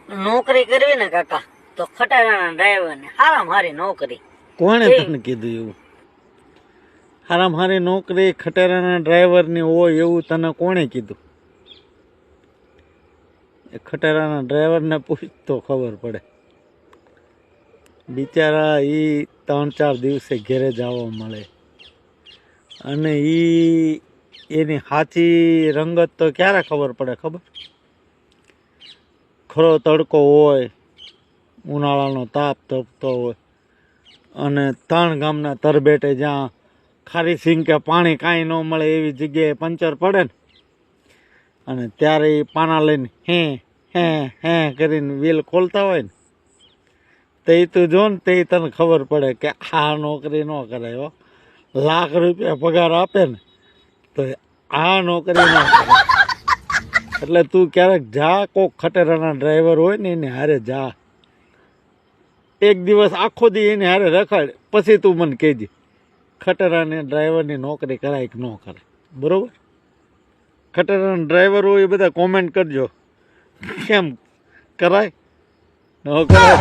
નોકરી કરવી ને કાકા તો ખટારાના ડ્રાઈવર ને હારામ હારી નોકરી. કોણે તને કીધું એવું? હારામ હારી નોકરી ખટારાના ડ્રાઈવરની હોય એવું તને કોણે કીધું? એ ખટારાના ડ્રાઈવરને પૂછ તો ખબર પડે. બિચારા ઈ 3-4 દિવસે ઘેરે જવા મળે અને એની સાચી રંગત તો ક્યારે ખબર પડે ખબર? ખરો તડકો હોય, ઉનાળાનો તાપ તપતો હોય અને 3 ગામના તરબેટે જ્યાં ખારી સિંગ કે પાણી કાંઈ ન મળે એવી જગ્યાએ પંચર પડે ને અને ત્યારે એ પાના લઈને હે કરીને વ્હીલ ખોલતા હોય ને તે તું જો ને તે તને ખબર પડે કે આ નોકરી ન કરાય હો. લાખ રૂપિયા પગાર આપે ને તો આ નોકરી ન કરે. એટલે તું ક્યારેક જા, કોક ખટેરાના ડ્રાઈવર હોય ને એને હારે જા, એક દિવસ આખો દી એને હારે રખાડ, પછી તું મને કહેજે ખટેરાની ડ્રાઈવરની નોકરી કરાય કે ન કરાય. બરોબર? ખટેરાના ડ્રાઈવર હોય એ બધા કોમેન્ટ કરજો કેમ કરાય ન કરાય.